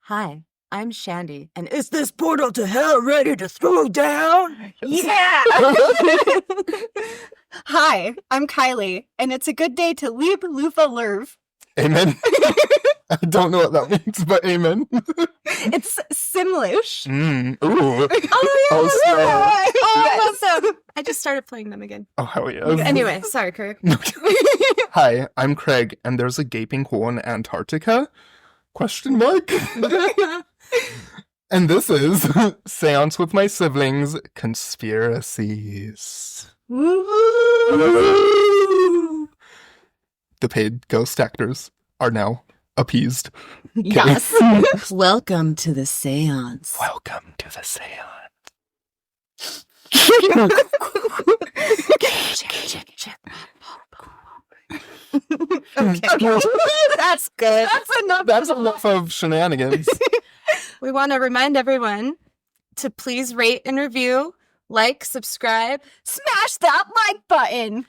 Hi, I'm Shandy, and is this portal to hell ready to throw down? Yeah! Hi, I'm Kylie, and it's a good day to leap Lufa Lurv. Amen. I don't know what that means, but amen. It's Simlish. Ooh. Oh, Oh, I love them. I just started playing them again. Oh, hell yeah. Anyway, sorry, Craig. Hi, I'm Craig, and there's a gaping hole in Antarctica? Question mark? And this is Seance with My Siblings, Conspiracies. Woo! The paid ghost actors are now appeased. Yes. Welcome to the Seance. Welcome to the Seance. Okay. That's good. That's enough of shenanigans. We want to remind everyone to please rate and review, like, subscribe. Smash that like button.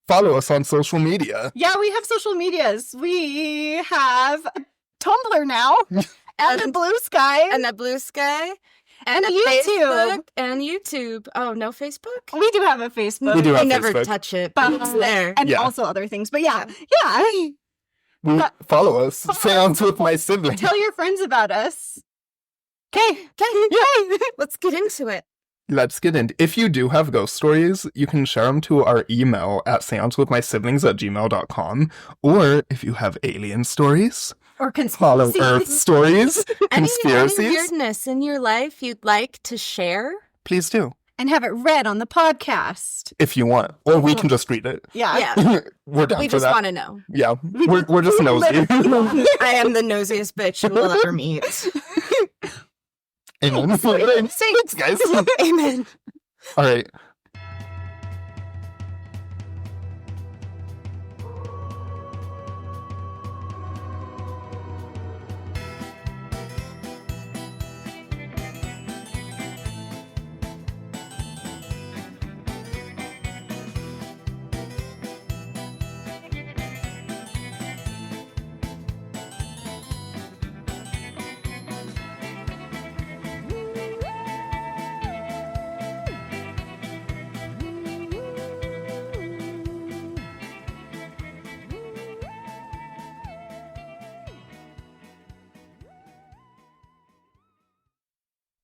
Follow us on social media. Yeah, we have social medias. We have Tumblr now, and a Blue Sky, And the Blue Sky. and a Facebook YouTube. and YouTube. Oh, no Facebook? We do have a Facebook. We do have I never Facebook. touch it, But but it's there. And Yeah. also other things. But yeah. Follow us. Seance with My Siblings. Tell your friends about us. Okay. Yay! Let's get into it. Let's get into. If you do have ghost stories, you can share them to our email at seancewithmysiblings@gmail.com. Or if you have alien stories, Or Hollow conspiracy. Earth stories, Any conspiracies, weirdness in your life you'd like to share? please do. And have it read on the podcast. If you want. Or we can just read it. Yeah. Yeah, We're down we for just that. want to know. Yeah, we're just nosy. I am the nosiest bitch you will ever meet. Amen. Thanks, guys. Amen. All right.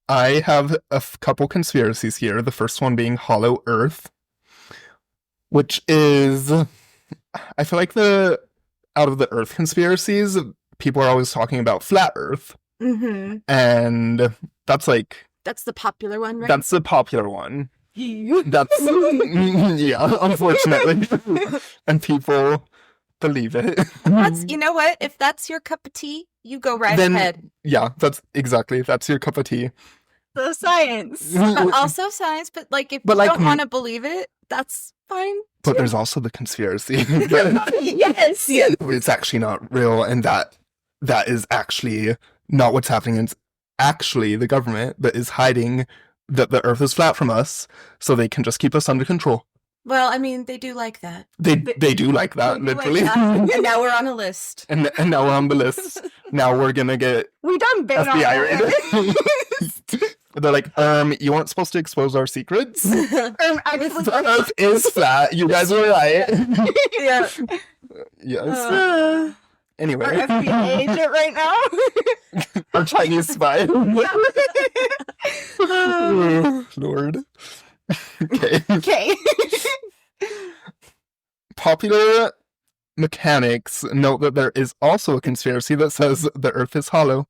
I have a couple conspiracies here. The first one being Hollow Earth, which is, I feel like out of the Earth conspiracies, people are always talking about flat Earth, Mm-hmm. and that's That's the popular one, right? that's the popular one. That's yeah, unfortunately, and people believe it. You know what? If that's your cup of tea, you go right Then- ahead. Yeah, that's your cup of tea. The science. But also science, but like if But, you like, don't want to believe it, that's fine. But there's also the conspiracy. Yes. It's actually not real, and that is actually not what's happening. It's actually the government that is hiding that the Earth is flat from us, so they can just keep us under control. Well, I mean, they do like that. They do like that, They do like literally. that. And now we're on a list. and now we're on the list. Now we're gonna get We done been FBI on raided. it. They're like, you weren't supposed to expose our secrets. Actually, The Earth is flat. You guys were right. Yeah. Yes. our Anyway, FBI agent right now. our Chinese spy. Oh, Lord. Okay. Okay. Popular mechanics note that there is also a conspiracy that says the Earth is hollow,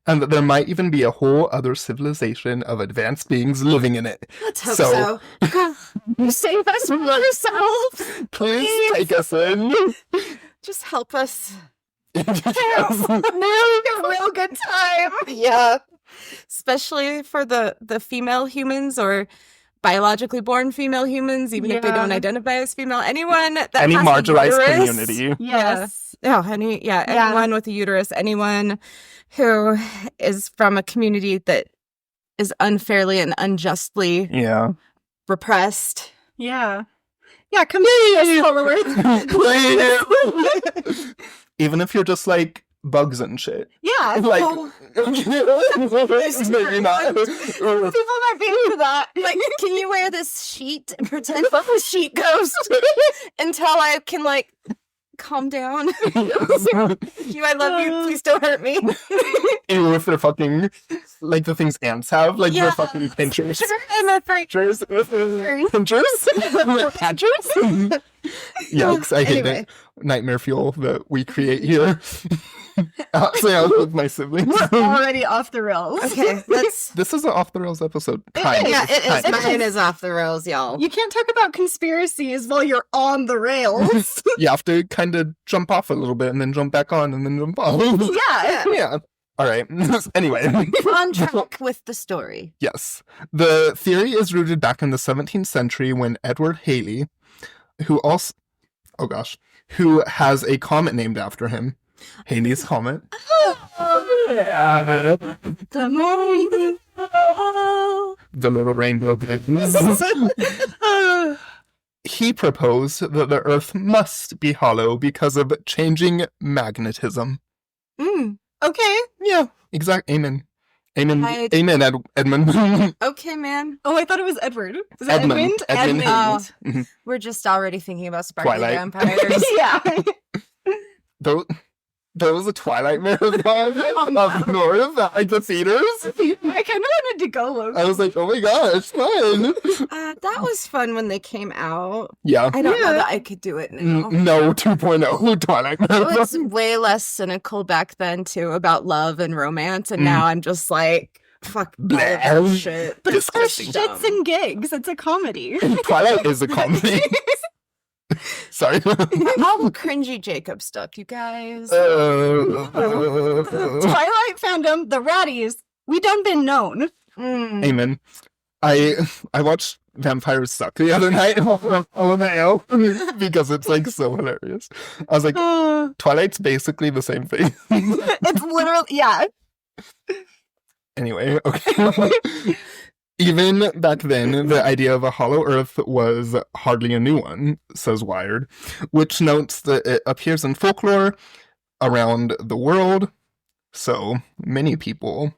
and that there might even be a whole other civilization of advanced beings living in it. Let's hope So- so. Save us from ourselves. Please take us in. Just help us. Yes. A real good time. Yeah. Especially for the female humans or biologically born female humans, even if they don't Yeah. identify as female. Anyone that Any has a marginalized uterus. community. Yes. Oh, anyone with a uterus, anyone who is from a community that is unfairly and unjustly Yeah. repressed. Yeah. Yeah, come to us, followers. Even if you're just like bugs and shit. Yeah. Like, well, maybe not. people might be into that. Like, can you wear this sheet and pretend I'm a sheet ghost until I can, like, calm down? You, I love you. Please don't hurt me. Ew, if they're fucking, like the things ants have, like they're fucking pinchers. I'm afraid. Pinchers? Pinchers? Yikes, I hate Anyway. it. Nightmare fuel that we create here. Actually, I was with my siblings. We're already off the rails. Okay, let's. This is an off the rails episode. Kind Yeah, of. it is. Kind of. Mine is off the rails, y'all. You can't talk about conspiracies while you're on the rails. You have to kind of jump off a little bit and then jump back on and then jump off. Yeah. Yeah. All right. Anyway. On track with the story. Yes. The theory is rooted back in the 17th century when Edward Halley, who has a comet named after him, Halley's Comet. The little rainbow. He proposed that the Earth must be hollow because of changing magnetism. Okay. Yeah, exact. Amen. Amen. I- Amen, Edmund. Okay, man. Oh, I thought it was Edward. Was it Edmund. Edmund? Edmund. Oh, we're just already thinking about sparkly Twilight. vampires. Yeah. There was a Twilight marathon up north at like the theaters. I kind of wanted to go. I was like, oh my gosh, fun. That was fun when they came out. Yeah. I don't know Yeah. that I could do it now. No, 2.0 Twilight It marathon. was way less cynical back then too about love and romance, and now I'm just like, fuck all of that Blah. shit. But it's for Disgusting. shits and gigs. It's a comedy. Twilight is a comedy. Sorry. How cringy Jacob stuck, you guys. Twilight fandom, the ratties, we done been known. Amen. I watched Vampires Suck the other night on LMAO because it's like so hilarious. I was like, Twilight's basically the same thing. It's literally, yeah. Anyway, okay. Even back then, the idea of a hollow earth was hardly a new one, says Wired, which notes that it appears in folklore around the world. So many people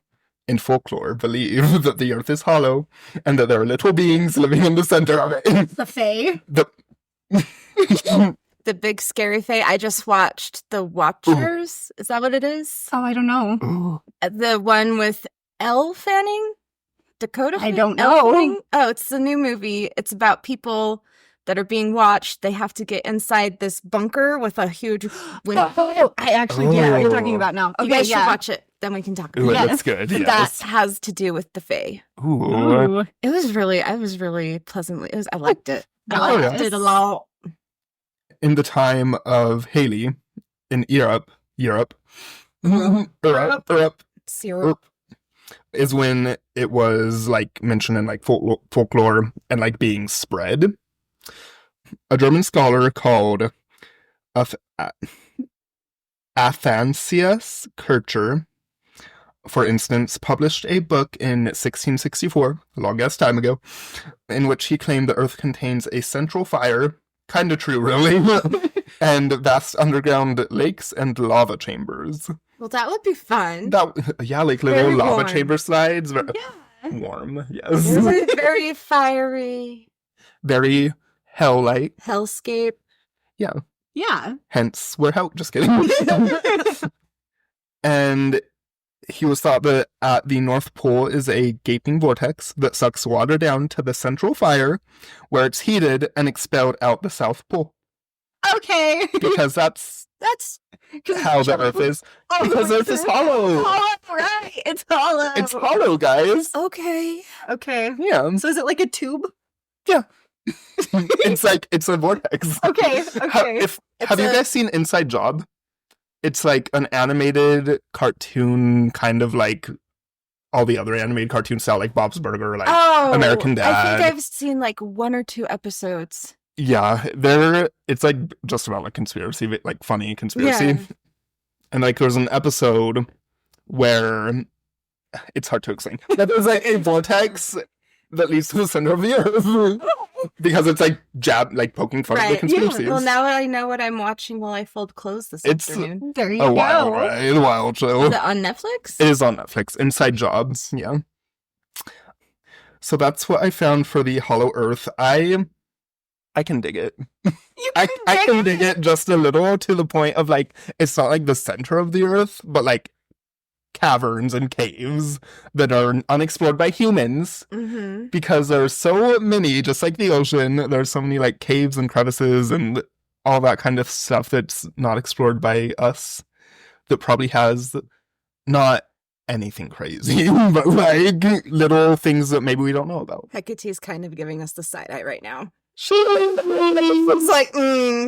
in folklore believe that the earth is hollow and that there are little beings living in the center of it. The Fae. The big scary fae. I just watched The Watchers. Is that what it is? Oh, I don't know. The one with Elle Fanning? Dakota? I don't Elle know. Fanning? Oh, it's a new movie. It's about people that are being watched. They have to get inside this bunker with a huge window. Oh, I actually get what you're talking about now. You Okay, guys should yeah. watch it. Then we can talk Ooh, about it it. looks good. That Yes. has to do with the fae. Ooh. Ooh. I was really pleasantly. I liked it. I Oh, liked yeah. it a lot. In the time of Halley in Europe, Europe Syrup. is when it was like mentioned in like folklore and like being spread. A German scholar called Athanasius Kircher, for instance, published a book in 1664, a long ass time ago, in which he claimed the Earth contains a central fire, kind of true, really, and vast underground lakes and lava chambers. Well, that would be fun. Yeah, like little Very lava warm. chamber slides. Yeah. Warm, yes. Very fiery Very hell-like. hellscape. Yeah. Hence, we're hell. Just kidding. And he was thought that at the North Pole is a gaping vortex that sucks water down to the central fire, where it's heated and expelled out the South Pole. Okay. Because that's how the Earth is. Because Earth is hollow. Hollow, right. It's hollow. It's hollow, guys. Okay. Okay. Yeah. So is it like a tube? It's a vortex. Okay. Okay. Have you guys seen Inside Job? It's like an animated cartoon, kind of like all the other animated cartoon style, like Bob's Burger, like American I Dad. think I've seen like 1 or 2 episodes. Yeah, it's like just about like conspiracy, like funny conspiracy. Yeah. And like there's an episode where it's hard to explain. That there's like a vortex that leads to the center of the Earth. because it's like poking fun at the Right. conspiracies. Well, now I know what I'm watching while I fold clothes this It's afternoon. There you a go. wild ride, a wild show. Is it on Netflix? It is on Netflix. Inside Jobs, yeah. So that's what I found for the Hollow Earth. I can dig it. I can dig it just a little, to the point of like, it's not like the center of the Earth, but like caverns and caves that are unexplored by humans, Mm-hmm. because there's so many, just like the ocean, there's so many like caves and crevices and all that kind of stuff that's not explored by us, that probably has not anything crazy, but like little things that maybe we don't know about. Hecate's kind of giving us the side eye right now. She's It's like,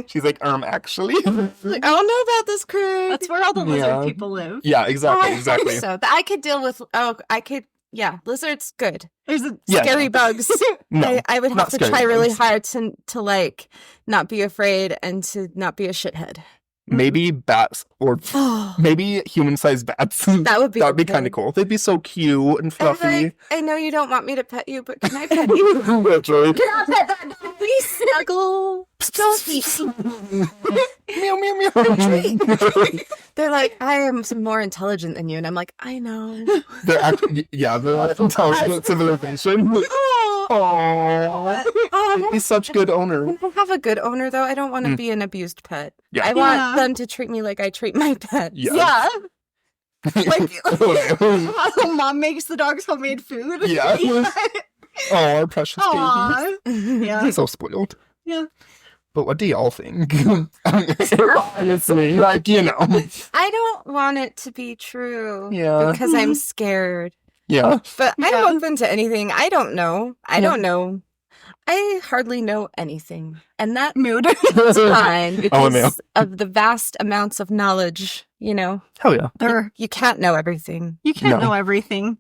She's like, actually. like, I don't know about this, Craig. That's where all the lizard Yeah. people live. Yeah, Oh, exactly, I hope exactly. So I could deal with. Yeah, lizards good. There's a Yeah, Scary no. bugs. No, I would not have to scary try really bugs. hard to like not be afraid and to not be a shithead. Maybe bats, or Oh, maybe human-sized bats. that would be That'd be okay. kind of cool. They'd be so cute and And, fluffy. like, I know you don't want me to pet you, but can I pet you? Literally. Can I pet that dog? Please snuggle. Sophie. Meow, meow, meow. They're like, I am more intelligent than you, and I'm like, I know. They're actually, yeah, they're like intelligent civilization. Oh, Aww. oh, He's such good owner. I have a good owner though. I don't want to Mm. be an abused pet. Yeah. I want Yeah. them to treat me like I treat my pets. Yeah. Like, mom makes the dogs homemade food. Yeah. Oh, our precious baby. Aw. Yeah. He's so spoiled. Yeah. But what do y'all think? Honestly, like, you know. I don't want it to be true. Yeah. Because I'm scared. Yeah. But Yeah. I'm open to anything. I don't know. I Yeah. don't know. I hardly know anything. And that Mood. is fine Oh, because of the vast amounts of knowledge, you know. Hell yeah. There. You can't know everything. You can't No. know everything.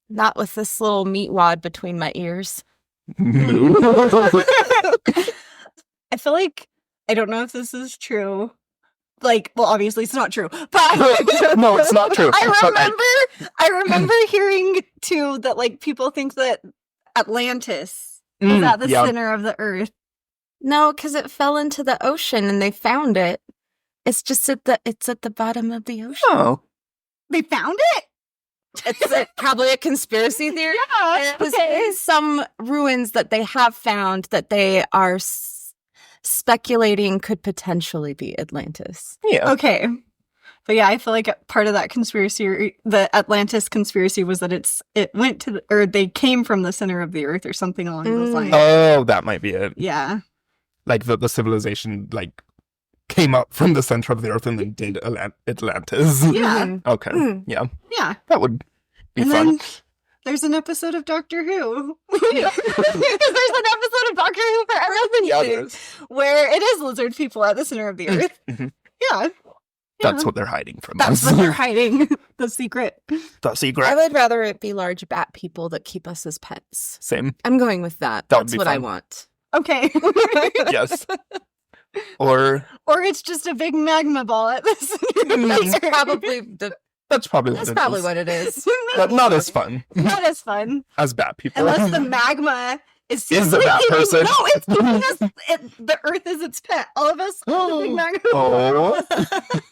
Not with this little meat wad between my ears. I feel like I don't know if this is true. Like, well, obviously it's not true, but No, it's not true. I remember hearing too that like people think that Atlantis is at the yeah. center of the earth. No, because it fell into the ocean and they found it. It's just at the bottom of the ocean. Oh. They found it. It's probably a conspiracy theory. Yeah. There's some ruins that they have found that they are speculating could potentially be Atlantis. Yeah. Okay. But yeah, I feel like part of that conspiracy, the Atlantis conspiracy, was that it went to or they came from the center of the earth or something along those lines. Oh, that might be it. Yeah. Like the civilization like came up from the center of the earth and then did Atlantis. Yeah. Mhm. Okay. Mm. Yeah. Yeah. That would be And fun. then there's an episode of Doctor Who. There's an episode of Doctor Who for everything Yeah, there is. where it is lizard people at the center of the earth. Mhm. Yeah. That's what they're hiding from That's us. what they're hiding. The secret. The I secret. would rather it be large bat people that keep us as pets. Same. I'm going with that. That would That's be what I fun. want. Okay. Yes. Or Or it's just a big magma ball at the center of the That's earth. probably the. that's probably That's what probably it is. what it is. But not as fun Not as fun. as bat people. Unless the magma is Is the bat eating- person. No, it's giving us the earth is its pet. All of us are the big magma. Oh.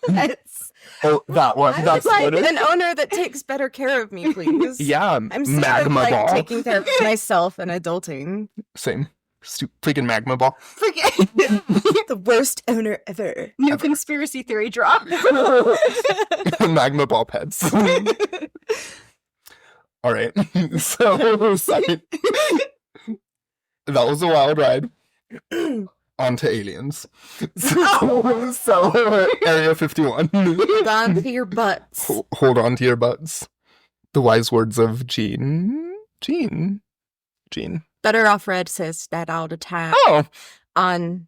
Pets. Oh, that one. I That's would like what it is. an owner that takes better care of me, please. Yeah, I'm sick of magma like ball. taking care of myself and adulting. Same. Freaking magma ball. Forget. The worst owner ever. New conspiracy theory drop. Magma ball pets. All right. So, second. That was a wild ride. On to aliens. So Area 51. Hold on to your butts. Hold on to your butts. The wise words of Jean. Better Off Red says that all the time. Oh, On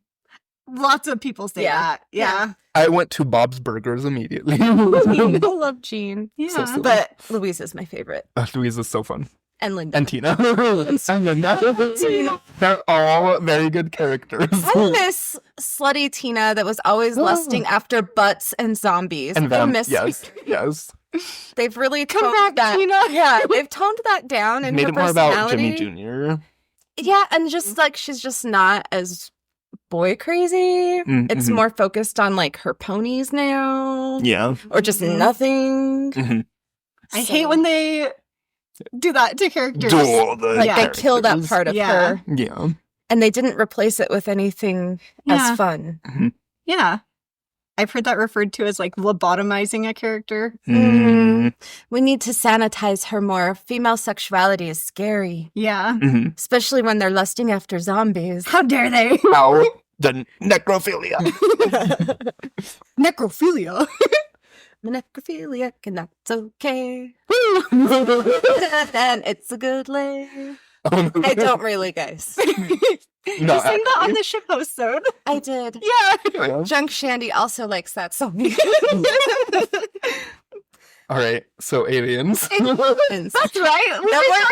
Lots of people say Yeah. that. Yeah. I went to Bob's Burgers immediately. I love Jean. Yeah. So silly. But Louise is my favorite. Louise is so fun. And Linda. And Tina. They're all very good characters. I miss slutty Tina that was always lusting after butts and zombies. And I them. miss Yes. Yes. They've really Come toned back, that. Tina. Yeah, they've toned that down in Made her it more about Jimmy personality. Jr. Yeah, and just like she's just not as boy crazy. It's Mhm. more focused on like her ponies now. Yeah. Or just Mhm. nothing. Mhm. I hate when they do that to characters. Duel the Like they Yeah. kill that characters. part of Yeah. her. Yeah. And they didn't replace it with anything Yeah. as fun. Yeah. I've heard that referred to as like lobotomizing a character. Mm. We need to sanitize her more. Female sexuality is scary. Yeah. Mhm. Especially when they're lusting after zombies. How dare they? Ow. The necrophilia. Necrophilia. I'm a necrophiliac and that's okay. And it's a good lay. I don't really, guys. No, You sang that on the ship episode. I did. Yeah. Junk Shandy also likes that song. All right, so aliens. That's right. No more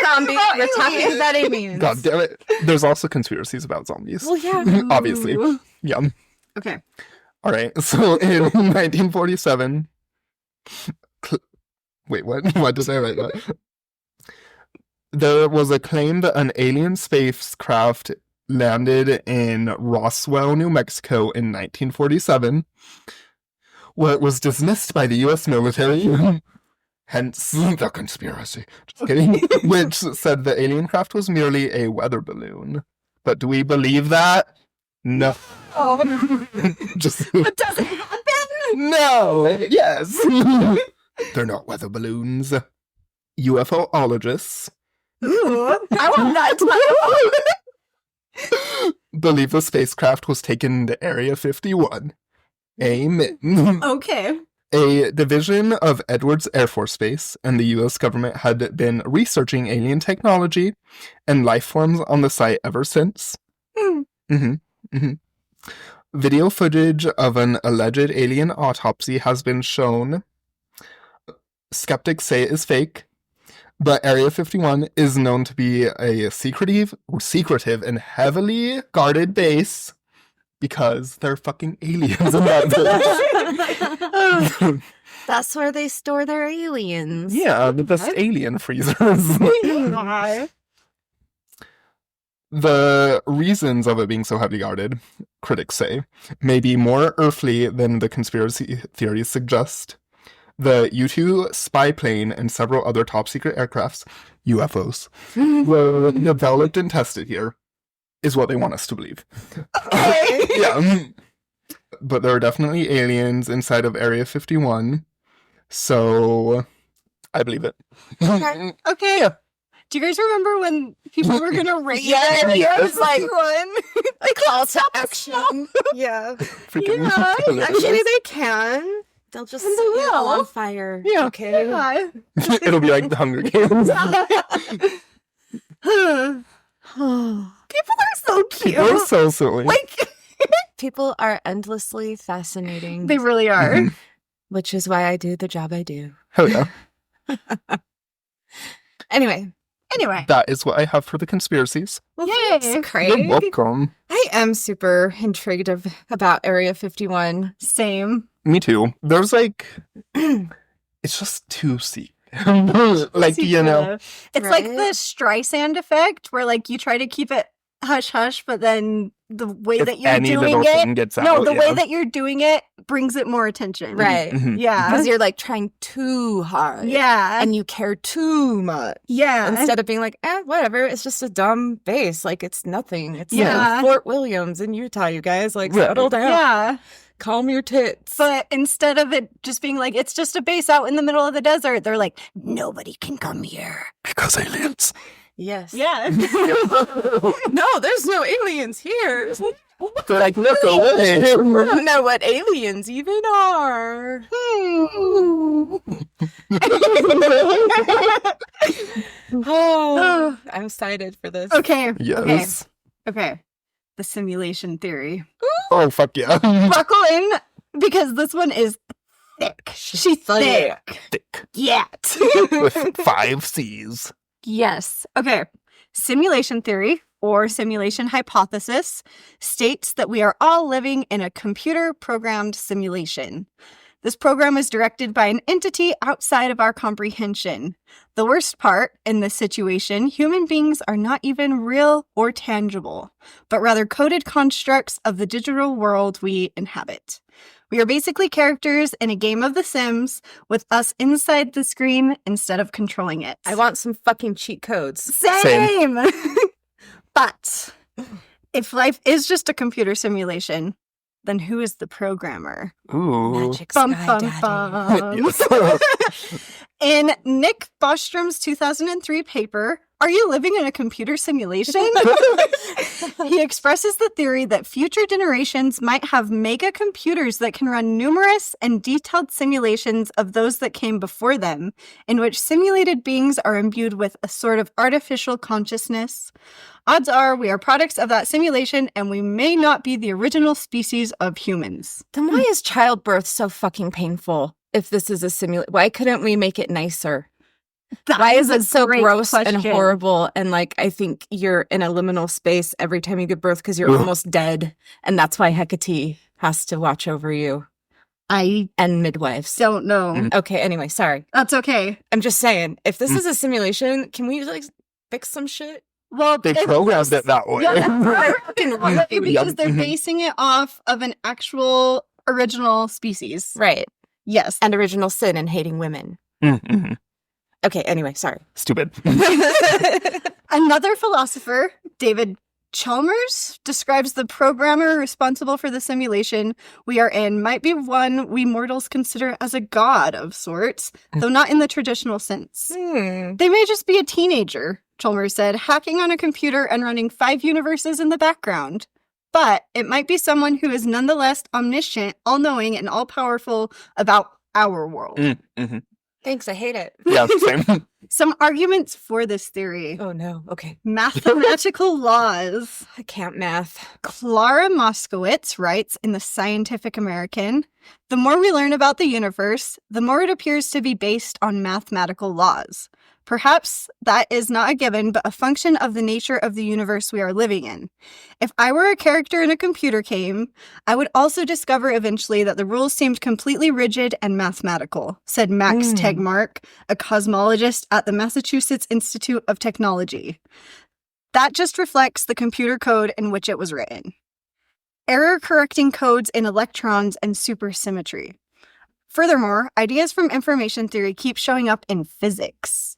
zombies. We're talking aliens. about aliens. God damn it. There's also conspiracies about zombies. Well, yeah. Obviously. Ooh. Yeah. Okay. All right, so in 1947. Wait, what? What did I write that? There was a claim that an alien spacecraft landed in Roswell, New Mexico in 1947. Well, it was dismissed by the U.S. military, hence the conspiracy. Just kidding. Which said the alien craft was merely a weather balloon. But do we believe that? No. Oh. Just It doesn't happen. no. Yes. They're not weather balloons. UFOologists Ooh, I want that. believe the spacecraft was taken to Area 51. Amen. Okay. A division of Edwards Air Force Base and the U.S. government had been researching alien technology and life forms on the site ever since. Video footage of an alleged alien autopsy has been shown. Skeptics say it is fake, but Area 51 is known to be a secretive and heavily guarded base because they're fucking aliens in that village. That's where they store their aliens. Yeah, the best alien freezers. The reasons of it being so heavily guarded, critics say, may be more earthly than the conspiracy theories suggest. The U-2 spy plane and several other top-secret aircrafts, UFOs, were developed and tested here, is what they want us to believe. Okay. Yeah. But there are definitely aliens inside of Area 51, so I believe it. Okay. Do you guys remember when people were gonna raid? Yeah, Area it was like- 51? A call to action. Yeah. Freaking Yeah, hilarious. Actually, they can. They'll just And set they you all will. on fire. Yeah. Okay. Yeah. It'll be like the Hunger Games. People are so cute. People are so silly. Like, People are endlessly fascinating. they really are. Mhm. Which is why I do the job I do. Hell yeah. Anyway. Anyway. That is what I have for the conspiracies. Well, Yay. thanks, You're Craig. welcome. I am super intrigued about Area 51. Same. Me too. There's like, it's just too secret. Like, you know. It's like Right? the Streisand effect where like you try to keep it hush hush, but then the way If that you're any doing little it, thing gets out. no, the way yeah. that you're doing it brings it more attention. Right. Mhm. Yeah. Because you're like trying too hard. Yeah. And you care too much. yeah. Instead of being like, whatever, it's just a dumb base. Like, it's nothing. It's Yeah. Fort Williams in Utah, you guys. Like, Right. settle down. yeah. Calm your tits. But instead of it just being like, it's just a base out in the middle of the desert, they're like, nobody can come here. Because aliens. yes. Yeah. No, there's no aliens here. They're like, look away. I don't know what aliens even are. Oh, I'm excited for this. Okay. Yes. Okay. The simulation theory. Oh, fuck yeah. Buckle in because this one is thick. She's thick. Thick. Yet. With 5 C's. Yes. Okay. Simulation theory or simulation hypothesis states that we are all living in a computer programmed simulation. This program is directed by an entity outside of our comprehension. The worst part, in this situation, human beings are not even real or tangible, but rather coded constructs of the digital world we inhabit. We are basically characters in a game of The Sims, with us inside the screen instead of controlling it. I want some fucking cheat codes. Same! But if life is just a computer simulation, then who is the programmer? Ooh. Magic Bum, Sky bum, Daddy. bum. In Nick Bostrom's 2003 paper, Are You Living in a Computer Simulation? He expresses the theory that future generations might have mega computers that can run numerous and detailed simulations of those that came before them, in which simulated beings are imbued with a sort of artificial consciousness. Odds are we are products of that simulation, and we may not be the original species of humans. Then why is childbirth so fucking painful if this is a simulation? Why couldn't we make it nicer? Why is it so gross and horrible? And like, I think you're in a liminal space every time you give birth because you're almost dead. And that's why Hecate has to watch over you. I And midwives. don't know. Okay, anyway, sorry. That's okay. I'm just saying, if this is a simulation, can we like fix some shit? Well, They programmed it that way. because they're basing it off of an actual original species. Right. Yes. And original sin and hating women. Mm-hmm. Okay, anyway, sorry. Stupid. Another philosopher, David Chalmers, describes the programmer responsible for the simulation we are in might be one we mortals consider as a god of sorts, though not in the traditional sense. They may just be a teenager, Chalmers said, hacking on a computer and running 5 universes in the background. But it might be someone who is nonetheless omniscient, all-knowing, and all-powerful about our world. Mm-hmm. Thanks, I hate it. Yeah, same. Some arguments for this theory. Oh no, okay. Mathematical laws. I can't math. Clara Moskowitz writes in The Scientific American, "The more we learn about the universe, the more it appears to be based on mathematical laws. Perhaps that is not a given, but a function of the nature of the universe we are living in. If I were a character in a computer game, I would also discover eventually that the rules seemed completely rigid and mathematical," said Max Tegmark, a cosmologist at the Massachusetts Institute of Technology. That just reflects the computer code in which it was written. Error correcting codes in electrons and supersymmetry. Furthermore, ideas from information theory keep showing up in physics.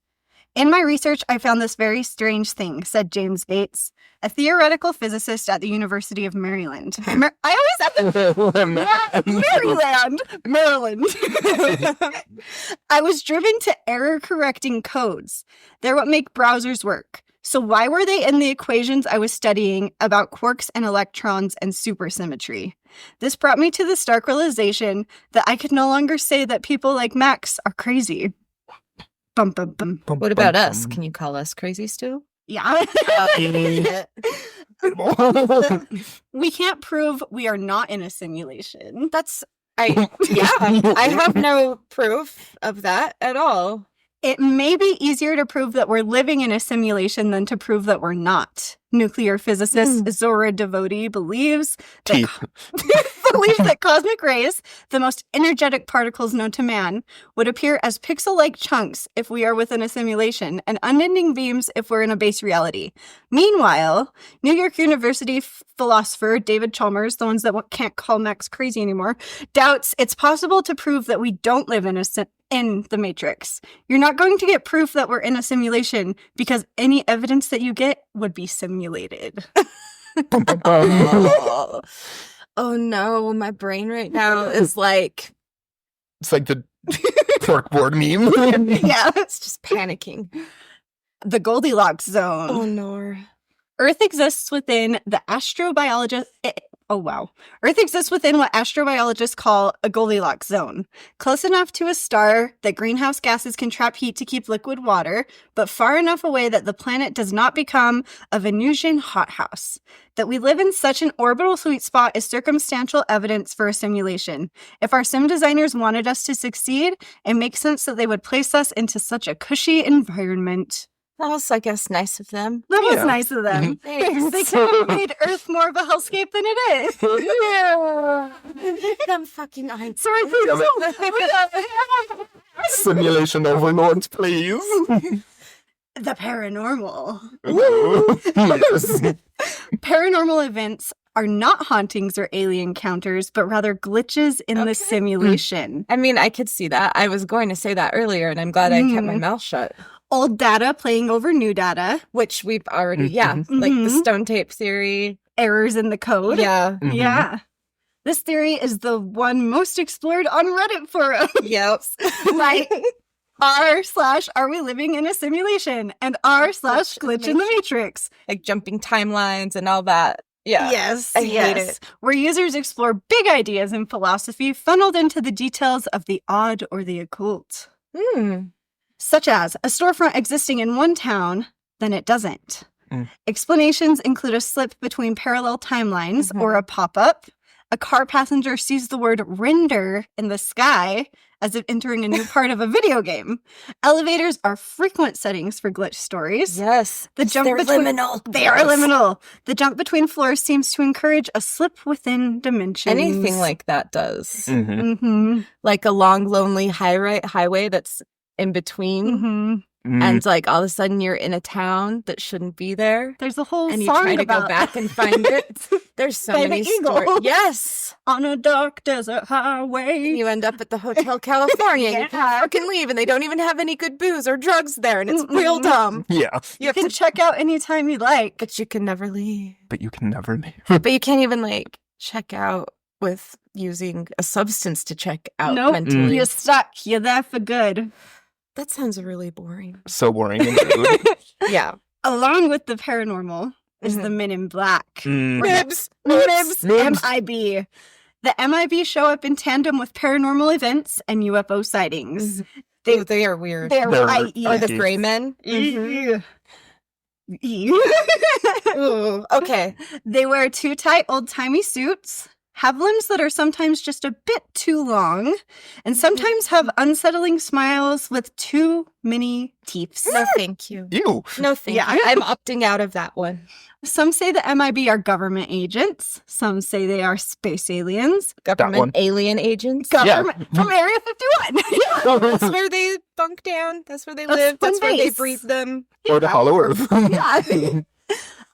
"In my research, I found this very strange thing," said James Bates, a theoretical physicist at the University of Maryland. I always have to... Maryland. "I was driven to error-correcting codes. They're what make browsers work. So why were they in the equations I was studying about quarks and electrons and supersymmetry? This brought me to the stark realization that I could no longer say that people like Max are crazy." Bum, bum, bum. What about us? Can you call us crazy still? Yeah. We can't prove we are not in a simulation. I have no proof of that at all. It may be easier to prove that we're living in a simulation than to prove that we're not. Nuclear physicist Zora Devotee believes that cosmic rays, the most energetic particles known to man, would appear as pixel-like chunks if we are within a simulation, and unending beams if we're in a base reality. Meanwhile, New York University philosopher David Chalmers, the ones that can't call Max crazy anymore, doubts it's possible to prove that we don't live in the Matrix. You're not going to get proof that we're in a simulation because any evidence that you get would be simulated. Oh no, my brain right now is like... It's like the corkboard meme. Yeah. It's just panicking. The Goldilocks zone. Oh no. Earth exists within the Earth exists within what astrobiologists call a Goldilocks zone, close enough to a star that greenhouse gases can trap heat to keep liquid water, but far enough away that the planet does not become a Venusian hothouse. That we live in such an orbital sweet spot is circumstantial evidence for a simulation. If our sim designers wanted us to succeed, it makes sense that they would place us into such a cushy environment. That was, I guess, nice of them. That was Yeah. nice of them. Thanks. They could have made Earth more of a hellscape than it is. Yeah. Them fucking eyes. Sorry, Simulation overlords, please. The paranormal. Yes. Paranormal events are not hauntings or alien encounters, but rather glitches in the simulation. I mean, I could see that. I was going to say that earlier, and I'm glad I kept my mouth shut. Old data playing over new data. Which we've already, like the stone tape theory. Errors in the code. Yeah. Yeah. This theory is the one most explored on Reddit forums. Yep. Like r/are we living in a simulation and r/glitch in the matrix. Like jumping timelines and all that. Yeah. Yes. I hate it. Where users explore big ideas in philosophy funneled into the details of the odd or the occult. Such as a storefront existing in one town, then it doesn't. Explanations include a slip between parallel timelines or a pop-up. A car passenger sees the word render in the sky as if entering a new part of a video game. Elevators are frequent settings for glitch stories. Yes. The jump They're between liminal. They are liminal. The jump between floors seems to encourage a slip within dimensions. Anything like that does. Mm-hmm. Like a long, lonely highway that's in between. Mm-hmm. And like all of a sudden you're in a town that shouldn't be there. There's a whole And you song try to about go back and find it. There's so By the many Eagle. stories. Yes. on a dark desert highway. You end up at the Hotel California and you Yeah. can't fucking leave and they don't even have any good booze or drugs there and it's real dumb. Yeah. You can check out anytime you like. But you can never leave. But you can never leave. But you can't even like check out with using a substance to check out Nope. mentally. You're stuck. You're there for good. That sounds really boring. So boring and rude. Yeah. Along with the paranormal is Mhm. the Men in Black. Nibs. MIBs. Nibs. MIB. The MIB show up in tandem with paranormal events and UFO sightings. They are weird. They're They're right. Or the Yes. gray men. Mm-hmm. Ooh, okay. They wear too tight, old-timey suits, have limbs that are sometimes just a bit too long, and sometimes have unsettling smiles with too many teeth. No, thank you. Ew. No, thank Yeah. you. I'm opting out of that one. Some say the MIB are government agents. Some say they are space aliens. one. Government alien agents. Government from Area 51. That's where they bunk down. That's where they That's live. That's the where they base. breed them. Or the Hollow Earth. Yeah.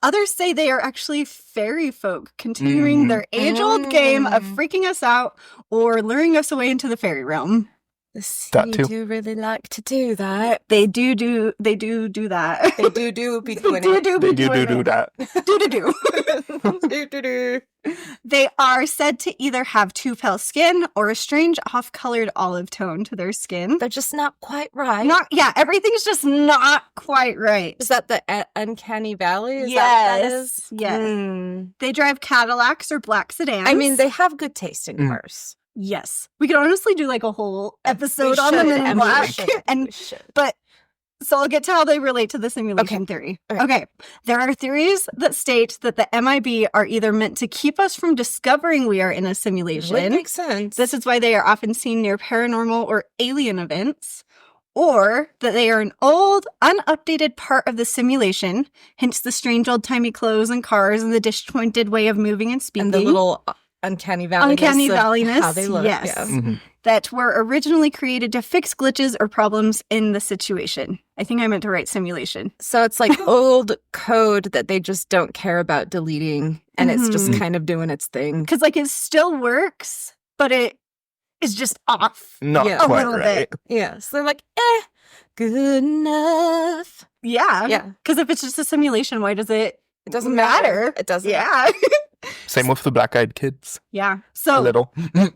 Others say they are actually fairy folk, continuing their age-old game of freaking us out or luring us away into the fairy realm. The That sea too. do really like to do that. They do that. They do be doing They it. do They be do doing it. that. Do. They are said to either have too pale skin or a strange off-colored olive tone to their skin. They're just not quite right. Everything's just not quite right. Is that the uncanny valley? Is that what that is? Yes. Mm. They drive Cadillacs or black sedans. I mean, they have good taste in cars. Yes. We could honestly do like a whole episode We on them should, in and black. we should. And We should. so I'll get to how they relate to the simulation theory. Okay. There are theories that state that the MIB are either meant to keep us from discovering we are in a simulation. Would make sense. This is why they are often seen near paranormal or alien events, or that they are an old, unupdated part of the simulation, hence the strange old-timey clothes and cars and the disjointed way of moving and speaking. and the little uncanny valleyness. How they look. yes. Yeah. Mhm. That were originally created to fix glitches or problems in the situation. I think I meant to write simulation. So it's like old code that they just don't care about deleting, and it's just Mhm. kind of doing its thing. Because, like, it still works, but it is just off. Not Yeah. A quite little right. Yeah. So they're like, good enough. Yeah. Yeah. Because if it's just a simulation, why does it It doesn't matter. It doesn't. Yeah. Same with the Black-Eyed Kids. Yeah. A So little.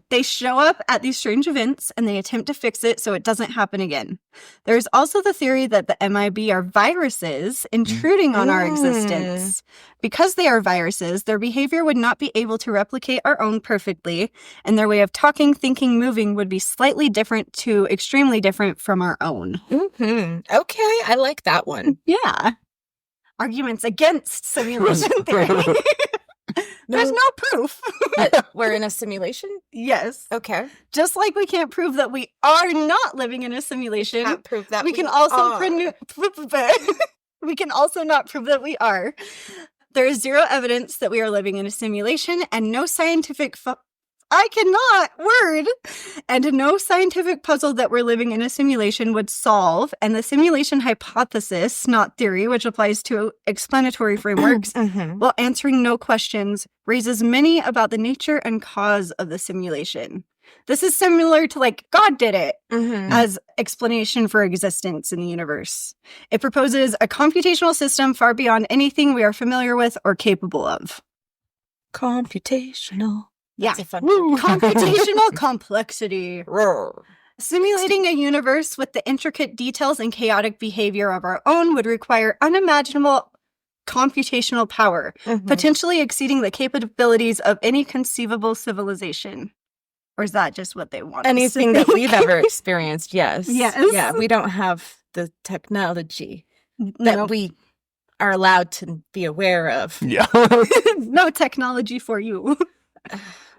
they show up at these strange events and they attempt to fix it so it doesn't happen again. There's also the theory that the MIB are viruses intruding on our existence. Because they are viruses, their behavior would not be able to replicate our own perfectly, and their way of talking, thinking, moving would be slightly different to extremely different from our own. Okay. I like that one. Yeah. Arguments against simulation theory. There's no proof. We're in a simulation? Yes. Okay. Just like we can't prove that we are not living in a simulation, Can't prove that we can also We can also not prove that we are. There is zero evidence that we are living in a simulation, and no scientific and no scientific puzzle that we're living in a simulation would solve. And the simulation hypothesis, not theory, which applies to explanatory frameworks, while answering no questions, raises many about the nature and cause of the simulation. This is similar to like God did it as explanation for existence in the universe. It proposes a computational system far beyond anything we are familiar with or capable of. Computational. Yeah. That's a fun Computational complexity. Simulating a universe with the intricate details and chaotic behavior of our own would require unimaginable computational power, potentially exceeding the capabilities of any conceivable civilization. Or is that just what they want? Anything that we've ever experienced, yes. Yes. Yeah, we don't have the technology that we are allowed to be aware of. Yeah. No technology for you.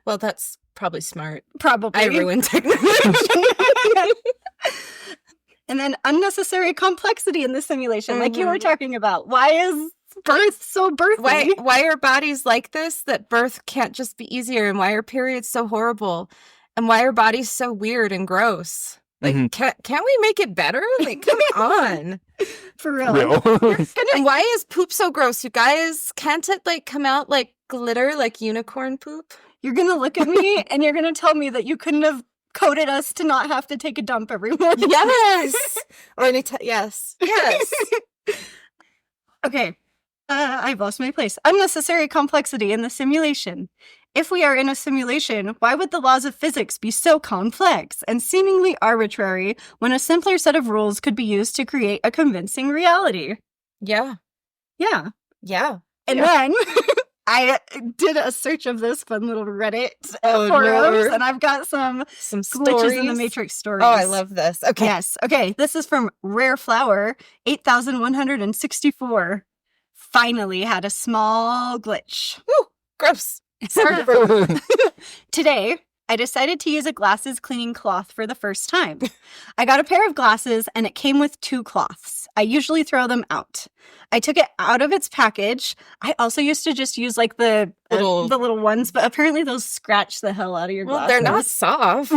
Well, that's probably smart. Probably. I ruined technology. And then unnecessary complexity in the simulation, like you were talking about. Why is birth so birthy? Why are bodies like this, that birth can't just be easier? And why are periods so horrible? And why are bodies so weird and gross? Like, can't we make it better? Like, come on. For real. And why is poop so gross, you guys? Can't it, like, come out like glitter, like unicorn poop? You're going to look at me and you're going to tell me that you couldn't have coded us to not have to take a dump every morning. Yes. Or yes. Yes. Okay. I've lost my place. Unnecessary complexity in the simulation. If we are in a simulation, why would the laws of physics be so complex and seemingly arbitrary when a simpler set of rules could be used to create a convincing reality? Yeah. Yeah. Yeah. And then I did a search of this fun little Reddit forums, and I've got some glitches in the Matrix stories. Oh, I love this. Okay. Yes. Okay. This is from Rare Flower, 8,164. Finally had a small glitch. Woo! Gross. Today, I decided to use a glasses cleaning cloth for the first time. I got a pair of glasses and it came with 2 cloths. I usually throw them out. I took it out of its package. I also used to just use like the little ones, but apparently those scratch the hell out of your glasses. Well, they're not soft.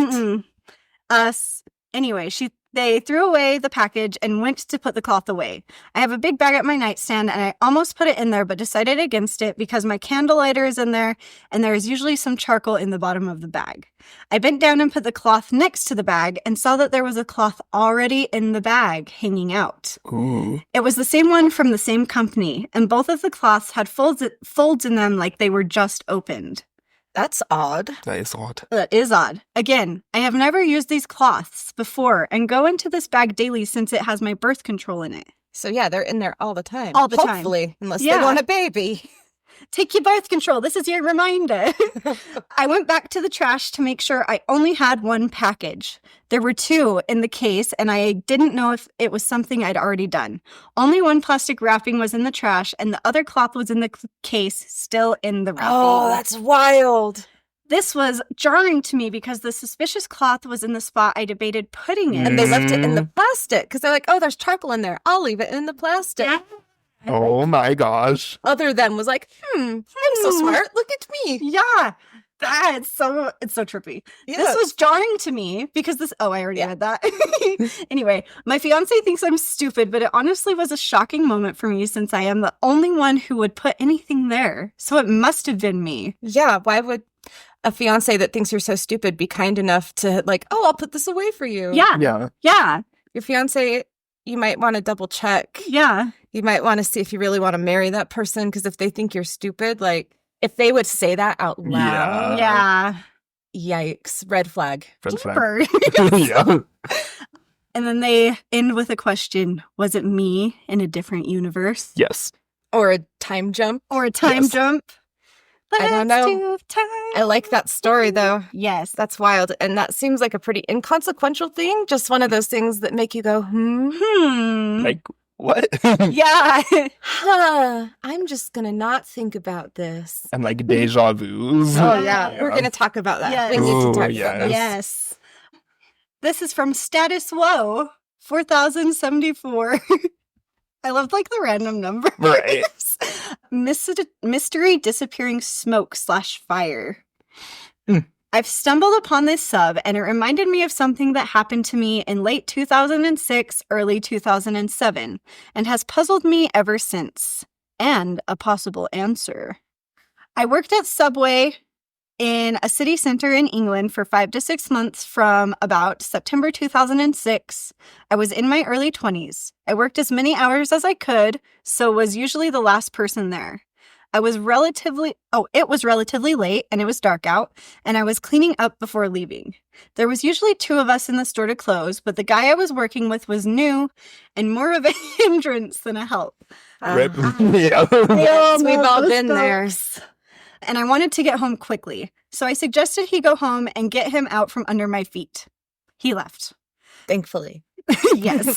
Anyway, they threw away the package and went to put the cloth away. I have a big bag at my nightstand and I almost put it in there, but decided against it because my candle lighter is in there and there is usually some charcoal in the bottom of the bag. I bent down and put the cloth next to the bag and saw that there was a cloth already in the bag hanging out. Ooh. It was the same one from the same company, and both of the cloths had folds in them like they were just opened. That's odd. That is odd. That is odd. Again, I have never used these cloths before and go into this bag daily since it has my birth control in it. So yeah, they're in there all the time. All the time. Hopefully, unless they want a baby. Take your birth control. This is your reminder. I went back to the trash to make sure I only had 1 package. There were 2 in the case, and I didn't know if it was something I'd already done. Only 1 plastic wrapping was in the trash, and the other cloth was in the case, still in the wrapping. Oh, that's wild. This was jarring to me because the suspicious cloth was in the spot I debated putting it. And they left it in the plastic because they're like, oh, there's charcoal in there. I'll leave it in the plastic. Yeah. Oh my gosh. Other than was like, I'm so smart. Look at me. Yeah. It's so trippy. Yeah. This was jarring to me because I already read that. Anyway, my fiance thinks I'm stupid, but it honestly was a shocking moment for me since I am the only one who would put anything there. So it must have been me. Yeah. Why would a fiance that thinks you're so stupid be kind enough to like, oh, I'll put this away for you? Yeah. Yeah. Yeah. Your fiance, you might want to double check. Yeah. You might want to see if you really want to marry that person, because if they think you're stupid, like if they would say that out loud, Yeah. Yikes, red flag. Red flag. Deeper. Yeah. And then they end with a question. Was it me in a different universe? Yes. Or a time jump. Or a time jump? I don't know. Do time. I like that story, though. Yes. That's wild. And that seems like a pretty inconsequential thing. Just one of those things that make you go, Like, what? Yeah. Huh. I'm just going to not think about this. And like deja vus. Oh, yeah. We're going to talk about that. Yes. We need to Ooh, talk yes. about this. Yes. This is from Status Woe, 4,074. I love like the random numbers. Right. Mystery disappearing smoke/fire. Hmm. I've stumbled upon this sub, and it reminded me of something that happened to me in late 2006, early 2007, and has puzzled me ever since. And a possible answer. I worked at Subway in a city center in England for 5 to 6 months from about September 2006. I was in my early 20s. I worked as many hours as I could, so was usually the last person there. It was relatively late and it was dark out, and I was cleaning up before leaving. There was usually 2 of us in the store to close, but the guy I was working with was new and more of a hindrance than a help. Rip. Yes, we've all been there. And I wanted to get home quickly, so I suggested he go home and get him out from under my feet. He left. Thankfully. Yes.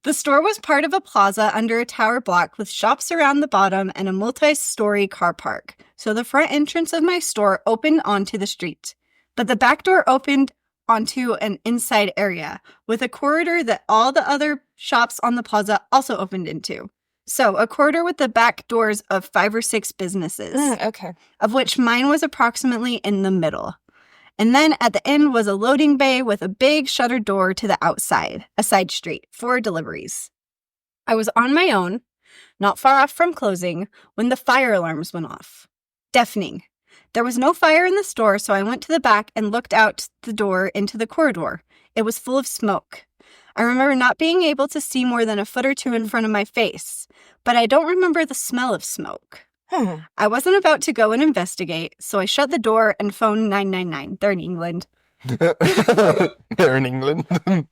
The store was part of a plaza under a tower block with shops around the bottom and a multi-story car park. So the front entrance of my store opened onto the street, but the back door opened onto an inside area with a corridor that all the other shops on the plaza also opened into. So a corridor with the back doors of 5 or 6 businesses, Okay. of which mine was approximately in the middle. And then at the end was a loading bay with a big shuttered door to the outside, a side street, for deliveries. I was on my own, not far off from closing, when the fire alarms went off. Deafening. There was no fire in the store, so I went to the back and looked out the door into the corridor. It was full of smoke. I remember not being able to see more than a foot or 2 in front of my face, but I don't remember the smell of smoke. I wasn't about to go and investigate, so I shut the door and phoned 999. They're in England. They're in England.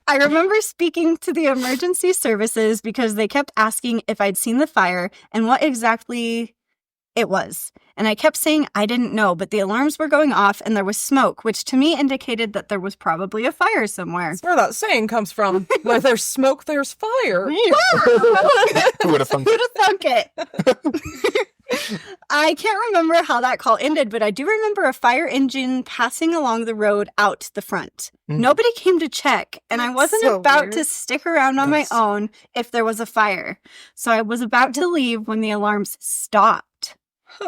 I remember speaking to the emergency services because they kept asking if I'd seen the fire and what exactly it was. And I kept saying I didn't know, but the alarms were going off and there was smoke, which to me indicated that there was probably a fire somewhere. That's where that saying comes from. Where there's smoke, there's fire. Who would have thunk Who'd have thunk it? I can't remember how that call ended, but I do remember a fire engine passing along the road out the front. Nobody came to check, and I wasn't about to stick around on my own if there was a fire. So I was about to leave when the alarms stopped.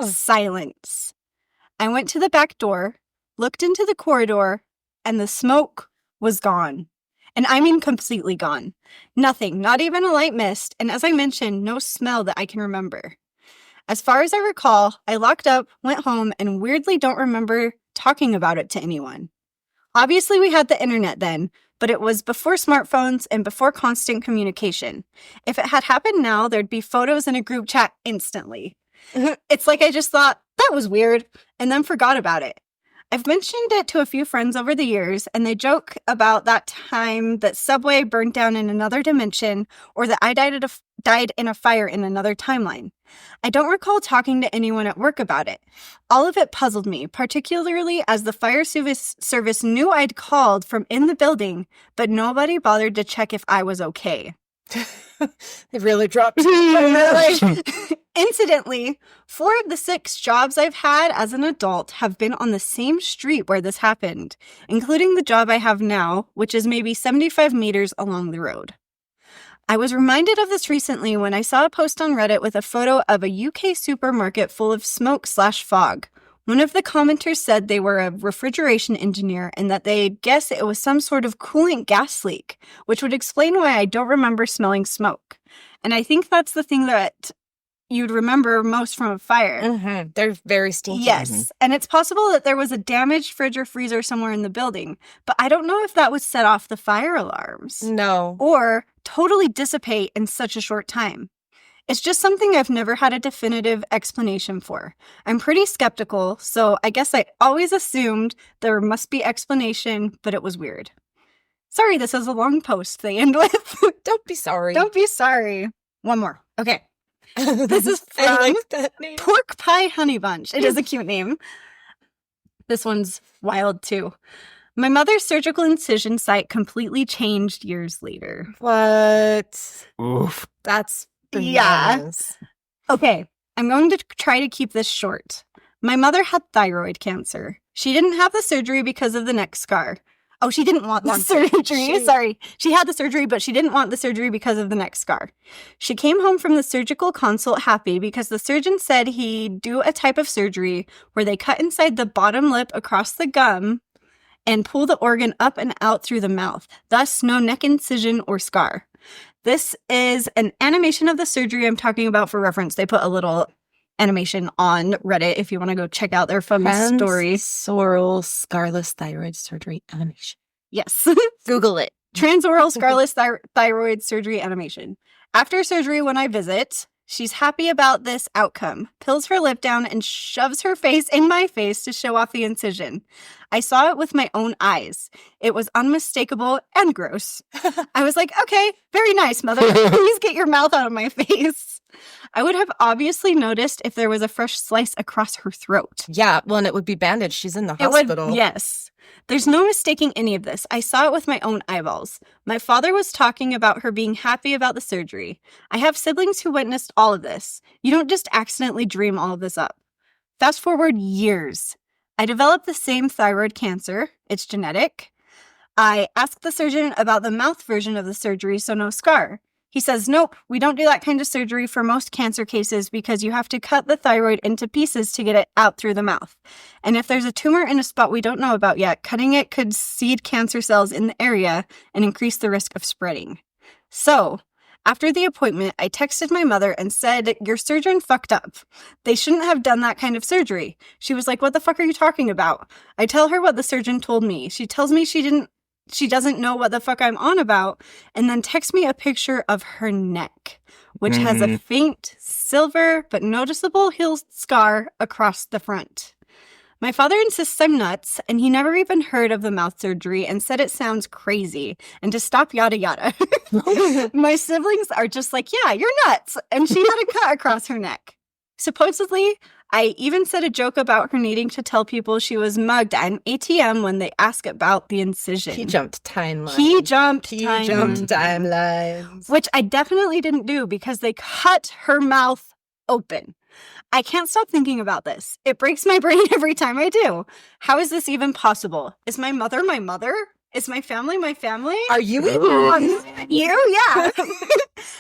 Silence. I went to the back door, looked into the corridor, and the smoke was gone. And I mean completely gone. Nothing, not even a light mist, and as I mentioned, no smell that I can remember. As far as I recall, I locked up, went home, and weirdly don't remember talking about it to anyone. Obviously, we had the internet then, but it was before smartphones and before constant communication. If it had happened now, there'd be photos in a group chat instantly. It's like I just thought, that was weird, and then forgot about it. I've mentioned it to a few friends over the years, and they joke about that time that Subway burned down in another dimension, or that I died in a fire in another timeline. I don't recall talking to anyone at work about it. All of it puzzled me, particularly as the fire service knew I'd called from in the building, but nobody bothered to check if I was okay. They really dropped. Incidentally, 4 of the 6 jobs I've had as an adult have been on the same street where this happened, including the job I have now, which is maybe 75 meters along the road. I was reminded of this recently when I saw a post on Reddit with a photo of a UK supermarket full of smoke/fog. One of the commenters said they were a refrigeration engineer and that they'd guess it was some sort of coolant gas leak, which would explain why I don't remember smelling smoke. And I think that's the thing that you'd remember most from a fire. They're very stinky. Yes, and it's possible that there was a damaged fridge or freezer somewhere in the building, but I don't know if that would set off the fire alarms. No. Or totally dissipate in such a short time. It's just something I've never had a definitive explanation for. I'm pretty skeptical, so I guess I always assumed there must be explanation, but it was weird. Sorry, this is a long post they end with. Don't be sorry. Don't be sorry. One more. Okay. This is from I like that name. Pork Pie Honey Bunch. It is a cute name. This one's wild too. My mother's surgical incision site completely changed years later. What? Oof. That's Yeah. Okay, I'm going to try to keep this short. My mother had thyroid cancer. She didn't have the surgery because of the neck scar. Oh, she didn't want the surgery. Sorry. She had the surgery, but she didn't want the surgery because of the neck scar. She came home from the surgical consult happy because the surgeon said he'd do a type of surgery where they cut inside the bottom lip across the gum and pull the organ up and out through the mouth. Thus, no neck incision or scar. This is an animation of the surgery I'm talking about for reference. They put a little animation on Reddit if you want to go check out their fun story. Transoral scarless thyroid surgery animation. Yes. Google it. Transoral scarless thyroid surgery animation. After surgery, when I visit, she's happy about this outcome, pills her lip down, and shoves her face in my face to show off the incision. I saw it with my own eyes. It was unmistakable and gross. I was like, okay, very nice, mother. Please get your mouth out of my face. I would have obviously noticed if there was a fresh slice across her throat. Yeah, well, and it would be bandaged. She's in the hospital. Yes. There's no mistaking any of this. I saw it with my own eyeballs. My father was talking about her being happy about the surgery. I have siblings who witnessed all of this. You don't just accidentally dream all of this up. Fast forward years. I developed the same thyroid cancer. It's genetic. I asked the surgeon about the mouth version of the surgery, so no scar. He says, nope, we don't do that kind of surgery for most cancer cases because you have to cut the thyroid into pieces to get it out through the mouth. And if there's a tumor in a spot we don't know about yet, cutting it could seed cancer cells in the area and increase the risk of spreading. So, after the appointment, I texted my mother and said, your surgeon fucked up. They shouldn't have done that kind of surgery. She was like, what the fuck are you talking about? I tell her what the surgeon told me. She tells me she doesn't know what the fuck I'm on about, and then texts me a picture of her neck, which has a faint silver but noticeable heel scar across the front. My father insists I'm nuts, and he never even heard of the mouth surgery and said it sounds crazy, and to stop yada yada. My siblings are just like, yeah, you're nuts, and she had a cut across her neck. Supposedly, I even said a joke about her needing to tell people she was mugged at an ATM when they ask about the incision. He jumped timelines. He jumped timelines. Which I definitely didn't do because they cut her mouth open. I can't stop thinking about this. It breaks my brain every time I do. How is this even possible? Is my mother my mother? Is my family my family? Are you even you? Yeah.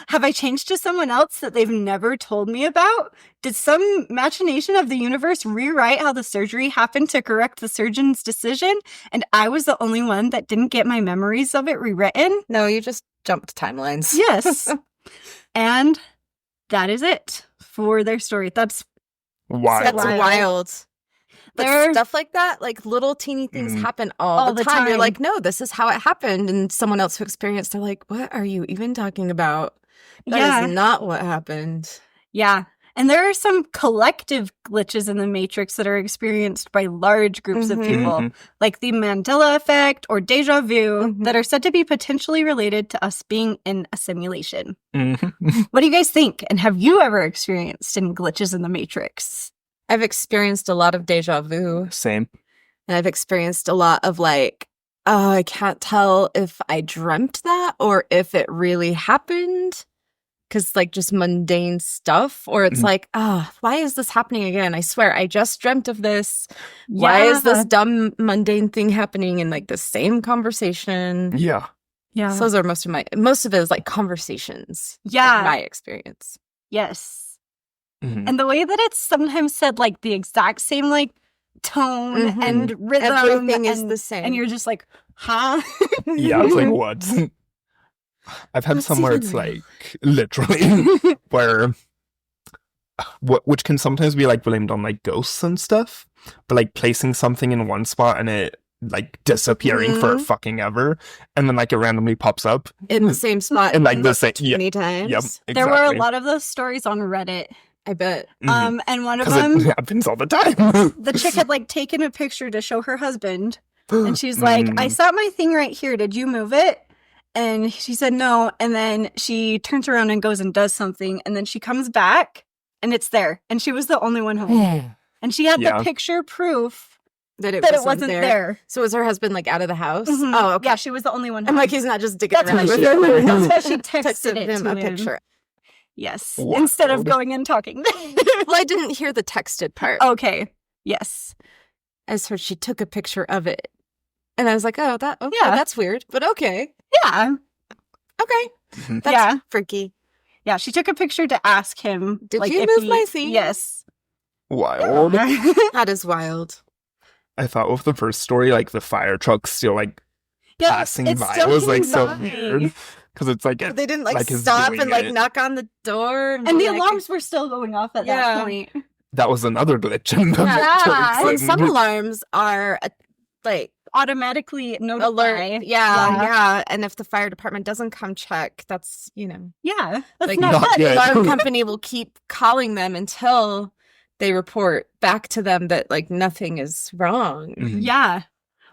Have I changed to someone else that they've never told me about? Did some machination of the universe rewrite how the surgery happened to correct the surgeon's decision? And I was the only one that didn't get my memories of it rewritten? No, you just jumped timelines. Yes. And that is it for their story. That's Wild. That's wild. But There- stuff like that, like little teeny things happen all the time. You're like, no, this is how it happened. And someone else who experienced, they're like, what are you even talking about? That is not what happened. Yeah. And there are some collective glitches in the Matrix that are experienced by large groups of people, like the Mandela effect or deja vu, that are said to be potentially related to us being in a simulation. What do you guys think? And have you ever experienced any glitches in the Matrix? I've experienced a lot of deja vu. Same. And I've experienced a lot of like, oh, I can't tell if I dreamt that or if it really happened. Because like just mundane stuff, or it's like, why is this happening again? I swear, I just dreamt of this. Yeah. Why is this dumb mundane thing happening in like the same conversation? Yeah. Yeah. So those are most of it is like conversations. Yeah. In my experience. Yes. And the way that it's sometimes said like the exact same like tone and rhythm. Everything is the same. And you're just like, huh? Yeah, it's like, what? I've had some where it's like, literally, where, which can sometimes be like blamed on like ghosts and stuff, but like placing something in one spot and it like disappearing for fucking ever, and then like it randomly pops up in the same spot. and like the same, many times. Yep, exactly. There were a lot of those stories on Reddit. I bet. And one of 'Cause them, it happens all the time. the chick had like taken a picture to show her husband, and she's like, I set my thing right here. Did you move it? And she said no. And then she turns around and goes and does something. And then she comes back and it's there. And she was the only one home. And she had the picture proof that it wasn't there. So was her husband like out of the house? Oh, okay. Yeah, she was the only one home. I'm like, he's not just digging That's around. That's why she texted him a picture. Yes. Wow. Instead of going and talking. Well, I didn't hear the texted part. Okay. Yes. As for she took a picture of it. And I was like, oh, that's weird, but okay. Yeah. Okay. That's freaky. Yeah, she took a picture to ask him. Did you move my thing? Yes. Wild. That is wild. I thought with the first story, like the fire truck still like passing by. It was like so weird because it's like they didn't like like stop and like knock on the door, and the alarms were still going off at that point. That was another glitch in the And some alarms are like automatically notify. Alert. Yeah. And if the fire department doesn't come check, that's that's like not the alarm company will keep calling them until they report back to them that like nothing is wrong. Mhm. Yeah.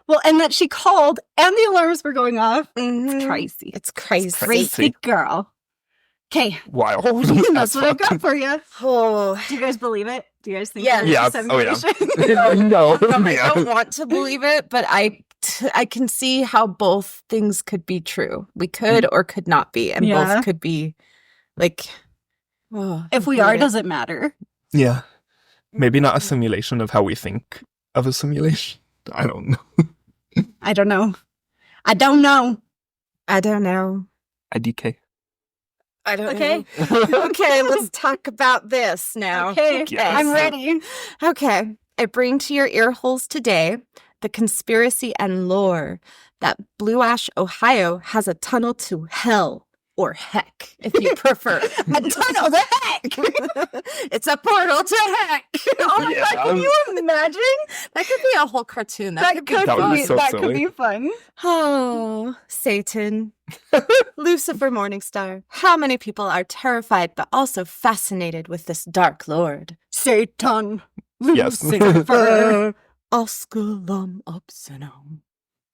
Well, and that she called and the alarms were going off. Mm-hmm. It's crazy. It's crazy. Crazy girl. Okay. Wild. That's what I've got for you. Oh. Do you guys believe it? Do you guys think Yeah. it's a Oh, yeah. simulation? No. I don't want to believe it, but I can see how both things could be true. We could or could not be, and both could be like. Oh, if we are, does it matter? Yeah. Maybe not a simulation of how we think of a simulation. I don't know. I don't know. I don't know. IDK. I don't Okay. know. Okay, let's talk about this now. Okay. Yes. I'm ready. Okay. I bring to your ear holes today the conspiracy and lore that Blue Ash, Ohio has a tunnel to hell. Or heck, if you prefer. A tunnel to heck. It's a portal to heck. Oh my God, can you imagine? That could be a whole cartoon. That could be so that silly. could be fun. Oh, Satan. Lucifer Morningstar. How many people are terrified but also fascinated with this dark lord? Satan. Yes. Lucifer. Osculum obscenum.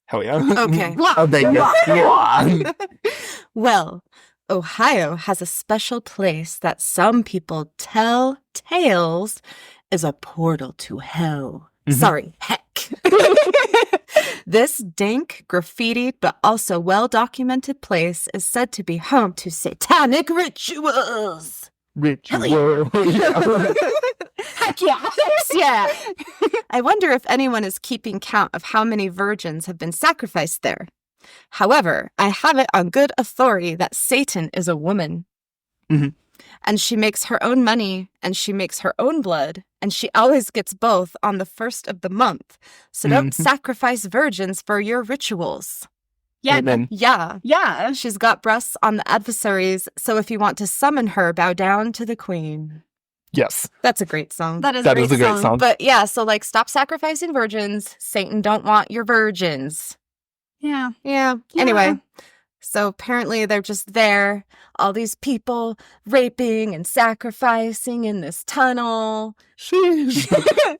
Hell yeah. Okay. Oh, thank you. Well, Ohio has a special place that some people tell tales is a portal to hell. Mhm. Sorry, heck. This dank, graffitied, but also well-documented place is said to be home to satanic rituals. Ritual. Heck yeah. Yeah. I wonder if anyone is keeping count of how many virgins have been sacrificed there. However, I have it on good authority that Satan is a woman. Mhm. And she makes her own money, and she makes her own blood, and she always gets both on the first of the month. So don't sacrifice virgins for your rituals. Yeah. Amen. Yeah. Yeah. She's got breasts on the adversaries, so if you want to summon her, bow down to the queen. Yes. That's a great song. That is That a is a great song. But yeah, so like stop sacrificing virgins. Satan don't want your virgins. Yeah. Yeah. Anyway, so apparently they're just there, all these people raping and sacrificing in this tunnel, Sheesh.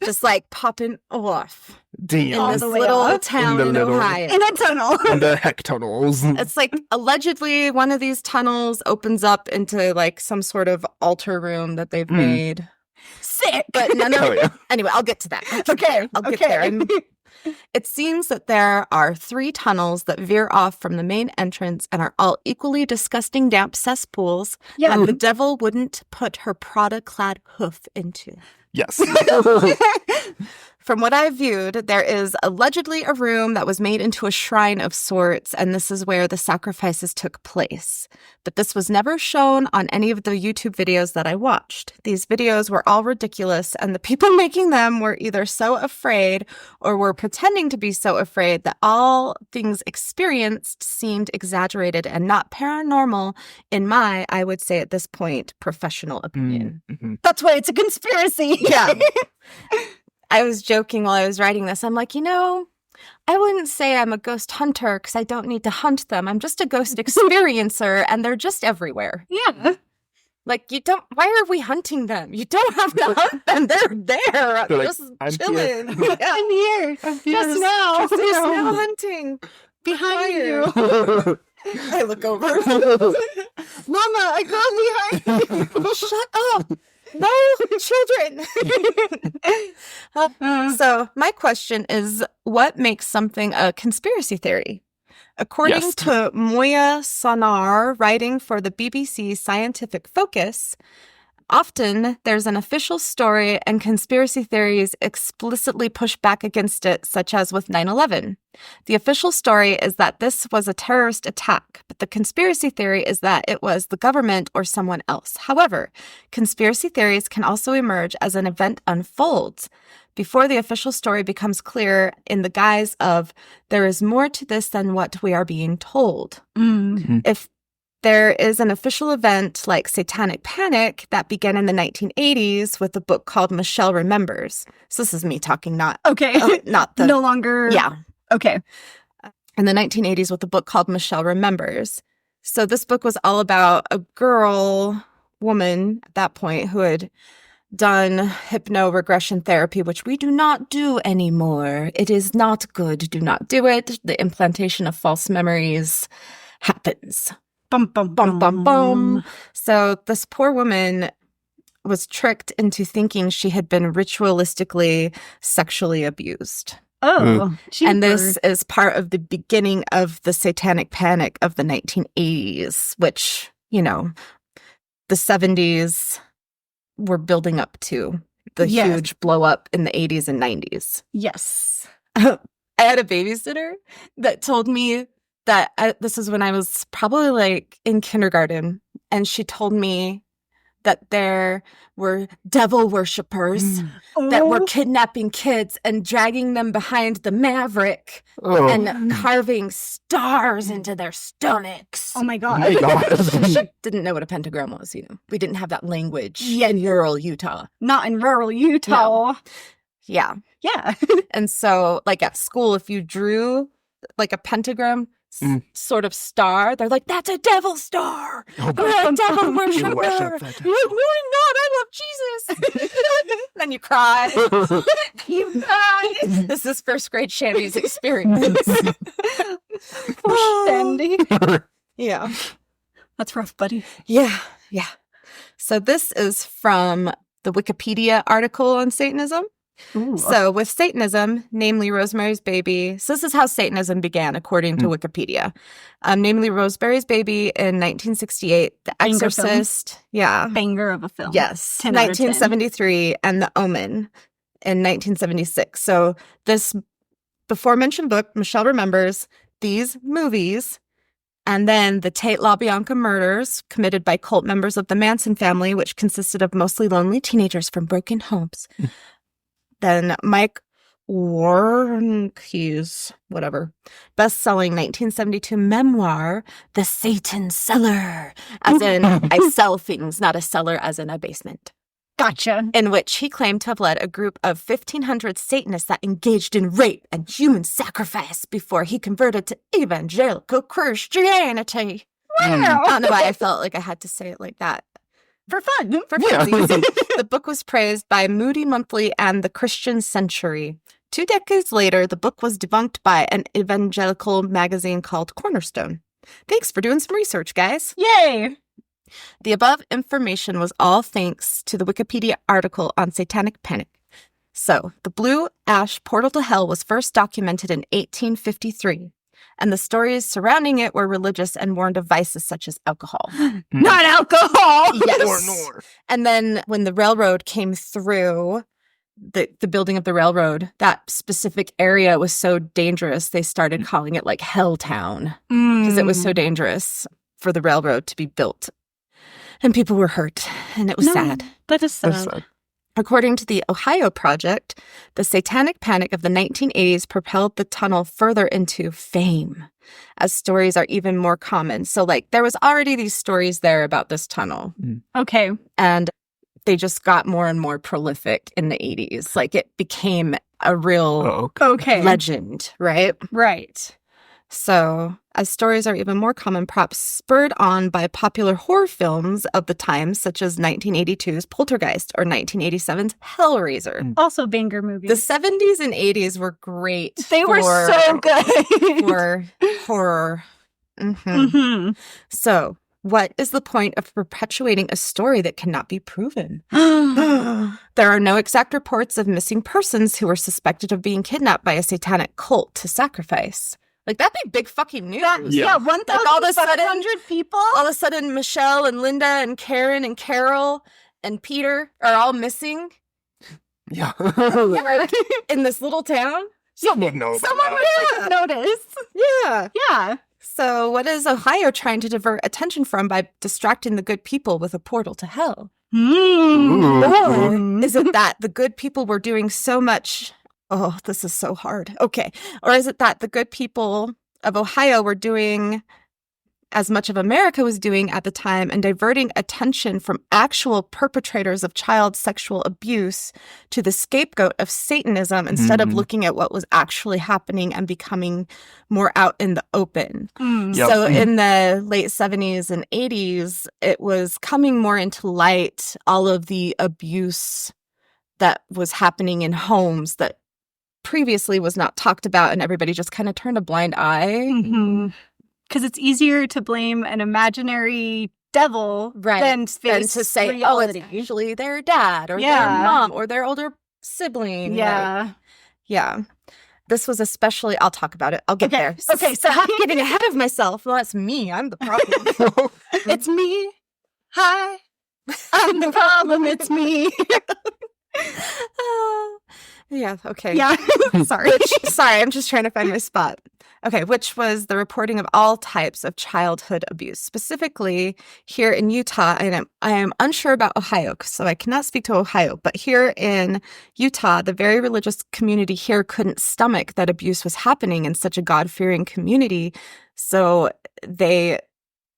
just like popping off in Damn. this the way little off. town In in the little- Ohio. In a tunnel. And the heck tunnels. It's like allegedly one of these tunnels opens up into like some sort of altar room that they've made. Sick. But none of Oh, yeah. Anyway, I'll get to that. Okay. I'll get there. It seems that there are 3 tunnels that veer off from the main entrance and are all equally disgusting damp cesspools Yeah. that the devil wouldn't put her Prada-clad hoof into. Yes. From what I've viewed, there is allegedly a room that was made into a shrine of sorts, and this is where the sacrifices took place. But this was never shown on any of the YouTube videos that I watched. These videos were all ridiculous, and the people making them were either so afraid or were pretending to be so afraid that all things experienced seemed exaggerated and not paranormal in my, I would say at this point, professional opinion. Mhm. That's why it's a conspiracy. Yeah. I was joking while I was writing this. I'm like, I wouldn't say I'm a ghost hunter because I don't need to hunt them. I'm just a ghost experiencer, and they're just everywhere. Yeah. Like, why are we hunting them? You don't have to hunt them. They're there. They're like, just "I'm chilling. here." Yeah. I'm here. Just now. Just now hunting. Behind you. I look over. Mama, I got behind you. Shut up. No children. So my question is, what makes something a conspiracy theory? According Yes. to Moya Sonar, writing for the BBC Scientific Focus, Often, there's an official story and conspiracy theories explicitly push back against it, such as with 9/11. The official story is that this was a terrorist attack, but the conspiracy theory is that it was the government or someone else. However, conspiracy theories can also emerge as an event unfolds, before the official story becomes clear in the guise of, there is more to this than what we are being told. If there is an official event like Satanic Panic that began in the 1980s with a book called Michelle Remembers. So this is me talking, not the... No longer... Yeah. Okay. In the 1980s with a book called Michelle Remembers. So this book was all about a woman at that point who had done hypno-regression therapy, which we do not do anymore. It is not good. Do not do it. The implantation of false memories happens. Bum, bum, Bum, bum, bum. So this poor woman was tricked into thinking she had been ritualistically sexually abused. Oh, and this is part of the beginning of the Satanic Panic of the 1980s, which, you know, the 70s were building up to the huge blow up in the 80s and 90s. Yes. I had a babysitter that told me that this is when I was probably like in kindergarten, and she told me that there were devil worshippers that were kidnapping kids and dragging them behind the Maverick and carving stars into their stomachs. Oh my God. She didn't know what a pentagram was, you know. We didn't have that language in rural Utah. Not in rural Utah. No. Yeah. Yeah. And so, like at school, if you drew like a pentagram sort of star, they're like, that's a devil star. You're a devil worshiper. You're like, no, I'm not. I love Jesus. Then you cry. You cry. This is first grade Shandy's experience. Poor Shandy. Yeah. That's rough, buddy. Yeah. So this is from the Wikipedia article on Satanism. Ooh. So with Satanism, namely Rosemary's Baby, so this is how Satanism began, according to Wikipedia. Namely Rosemary's Baby in 1968, The Exorcist. Yeah. Banger of a film. Yes. 1973, and The Omen in 1976. So this before-mentioned book, Michelle Remembers, these movies, and then the Tate LaBianca murders committed by cult members of the Manson family, which consisted of mostly lonely teenagers from broken homes. Then Mike Warnke's, best-selling 1972 memoir, The Satan Cellar, as in I sell things, not a cellar as in a basement. Gotcha. In which he claimed to have led a group of 1,500 Satanists that engaged in rape and human sacrifice before he converted to evangelical Christianity. Wow. I don't know why I felt like I had to say it like that. For fun. For funsies. The book was praised by Moody Monthly and the Christian Century. 2 decades later, the book was debunked by an evangelical magazine called Cornerstone. Thanks for doing some research, guys. Yay! The above information was all thanks to the Wikipedia article on Satanic Panic. So, the Blue Ash Portal to Hell was first documented in 1853. And the stories surrounding it were religious and warned of vices such as alcohol. Not alcohol! Yes. Nor. And then when the railroad came through, the building of the railroad, that specific area was so dangerous, they started calling it like Helltown because it was so dangerous for the railroad to be built. And people were hurt, and it was sad. That is sad. According to the Ohio Project, the Satanic Panic of the 1980s propelled the tunnel further into fame, as stories are even more common. So, like, there was already these stories there about this tunnel. Okay. And they just got more and more prolific in the 80s. Like, it became a real legend, right? Right. So, as stories are even more common, perhaps spurred on by popular horror films of the time, such as 1982's Poltergeist or 1987's Hellraiser. Also banger movies. The 70s and 80s were great. They were so good. For horror. So, what is the point of perpetuating a story that cannot be proven? There are no exact reports of missing persons who were suspected of being kidnapped by a satanic cult to sacrifice. Like, that'd be big fucking news. Yeah, 1,500 people. All of a sudden, Michelle and Linda and Karen and Carol and Peter are all missing Yeah. in this little town. Someone knows. Someone would notice. Yeah. Yeah. So what is Ohio trying to divert attention from by distracting the good people with a portal to hell? Or is it that the good people were doing so much? Oh, this is so hard. Okay. Or is it that the good people of Ohio were doing as much of America was doing at the time and diverting attention from actual perpetrators of child sexual abuse to the scapegoat of Satanism instead of looking at what was actually happening and becoming more out in the open? Yep. So in the late 70s and 80s, it was coming more into light, all of the abuse that was happening in homes that previously was not talked about, and everybody just kind of turned a blind eye. Because it's easier to blame an imaginary devil than to say, reality. oh, it's actually their dad or their mom or their older sibling. Yeah. Yeah. This was especially, I'll talk about it. I'll get there. Okay, so I'm getting ahead of myself. Well, that's me. I'm the problem. It's me. Hi. I'm the problem. It's me. Yeah, okay. Yeah. Sorry. Sorry, I'm just trying to find my spot. Okay, which was the reporting of all types of childhood abuse. Specifically, here in Utah, and I am unsure about Ohio, so I cannot speak to Ohio, but here in Utah, the very religious community here couldn't stomach that abuse was happening in such a God-fearing community. So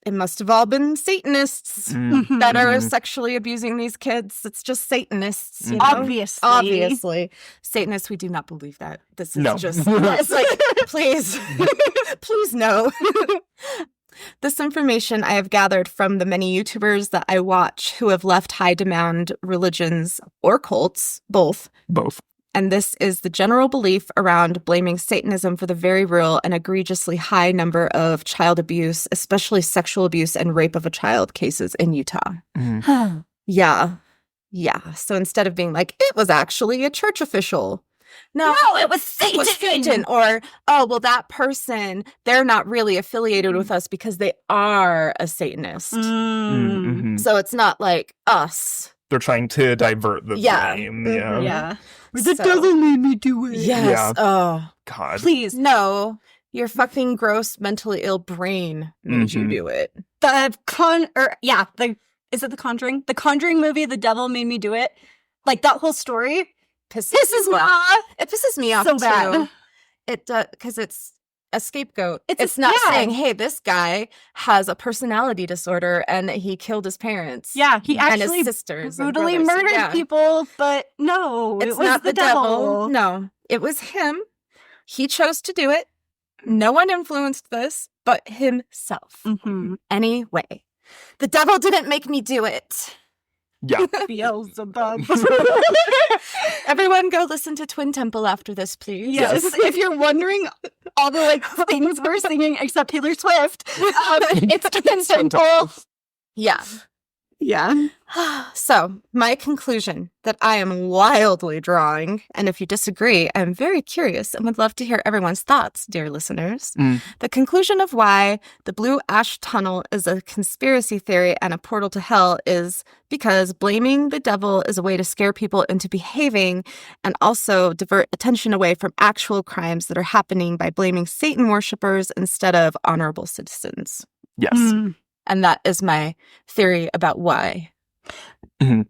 it must have all been Satanists that are sexually abusing these kids. It's just Satanists, you know? Obviously. Satanists, we do not believe that. This is just, it's like, please, please no. This information I have gathered from the many YouTubers that I watch who have left high demand religions or cults, both. And this is the general belief around blaming Satanism for the very real and egregiously high number of child abuse, especially sexual abuse and rape of a child cases in Utah. Yeah. So instead of being like, it was actually a church official. No, it was Satan. Or, oh, well, that person, they're not really affiliated with us because they are a Satanist. So it's not like us. They're trying to divert the blame. Yeah. The devil made me do it. Yes. Yeah. Oh, God. please. No. Your fucking gross, mentally ill brain made you do it. Is it The Conjuring? The Conjuring movie, The Devil Made Me Do It. Like, that whole story pisses me off. It pisses me off, so too. bad. It does, because it's a scapegoat. It's not saying, hey, this guy has a personality disorder and he killed his parents. Yeah, he and actually his sisters brutally and murdered people, but no, it's it was not the devil. No, it was him. He chose to do it. No one influenced this but himself. Anyway, the devil didn't make me do it. Yeah. Beelzebub. Everyone go listen to Twin Temple after this, please. Yes. If you're wondering all the things we're singing except Taylor Swift, it's Twin Temple. Yeah. Yeah. So, my conclusion that I am wildly drawing, and if you disagree, I'm very curious and would love to hear everyone's thoughts, dear listeners. The conclusion of why the Blue Ash Tunnel is a conspiracy theory and a portal to hell is because blaming the devil is a way to scare people into behaving and also divert attention away from actual crimes that are happening by blaming Satan worshippers instead of honorable citizens. Yes. And that is my theory about why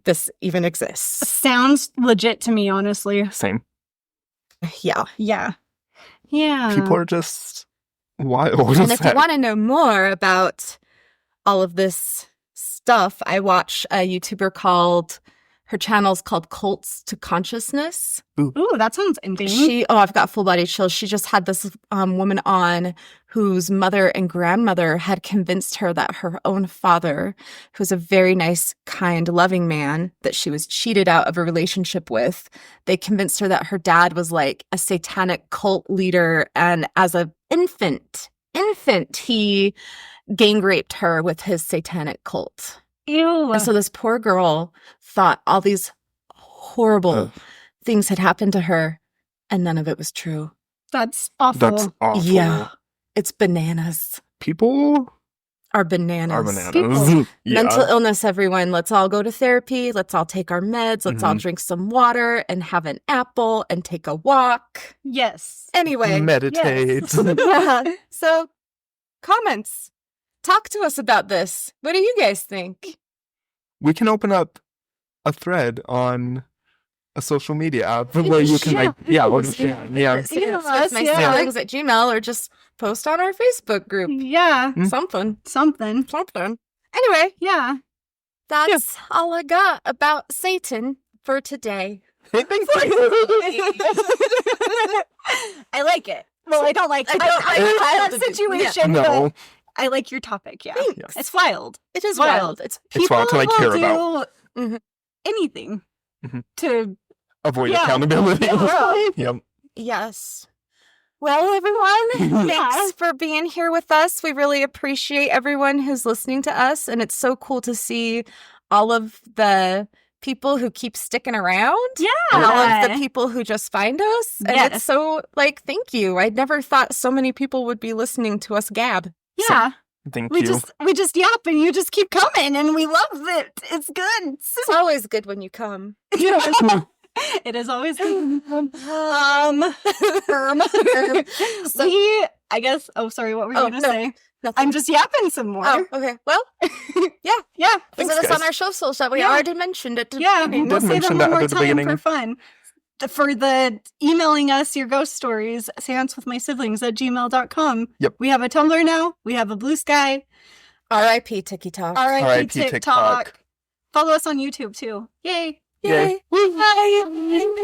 this even exists. Sounds legit to me, honestly. Same. Yeah. Yeah. Yeah. People are just wild. And if you want to know more about all of this stuff, I watch a YouTuber her channel's called Cults to Consciousness. Ooh, that sounds interesting. I've got full body chills. She just had this woman on whose mother and grandmother had convinced her that her own father, who's a very nice, kind, loving man that she was cheated out of a relationship with, they convinced her that her dad was like a satanic cult leader. And as an infant, he gang raped her with his satanic cult. Ew. And so this poor girl thought all these horrible things had happened to her, and none of it was true. That's awful. That's awful. Yeah. It's bananas. People are bananas. Are bananas. Yeah. Mental illness, everyone. Let's all go to therapy. Let's all take our meds. Let's all drink some water and have an apple and take a walk. Yes. Anyway. Meditate. Yes. Yeah. So, comments. Talk to us about this. What do you guys think? We can open up a thread on a social media app where you can Email It's my siblings at Gmail, or just post on our Facebook group. Yeah. Something. Anyway, yeah. That's all I got about Satan for today. I like it. Well, I don't like that situation, No. but I like your topic, yeah. Thanks. It's wild. It is wild. It's wild to hear about. Anything Mhm. to Avoid accountability. Yeah. Yep. Yes. Well, everyone, thanks for being here with us. We really appreciate everyone who's listening to us, and it's so cool to see all of the people who keep sticking around. Yeah. And all of the people who just find us. And Yes. it's so, thank you. I'd never thought so many people would be listening to us gab. Yeah. Thank We you. just yap and you just keep coming and we love it. It's good. It's always good when you come. It is always good. Sorry, what were you going to say? Nothing. I'm just yapping some more. Oh, okay. Well, yeah. Thanks, visit us guys. on our socials that we Yeah. already mentioned at the Yeah, beginning. we'll did say mention them one that more at the time beginning. for fun. For the emailing us your ghost stories, seancewithmysiblings@gmail.com. Yep. We have a Tumblr now. We have a Blue Sky. R.I.P. TikTok. R.I.P. R.I.P. TikTok. TikTok. Follow us on YouTube too. Yay. Yay. Bye.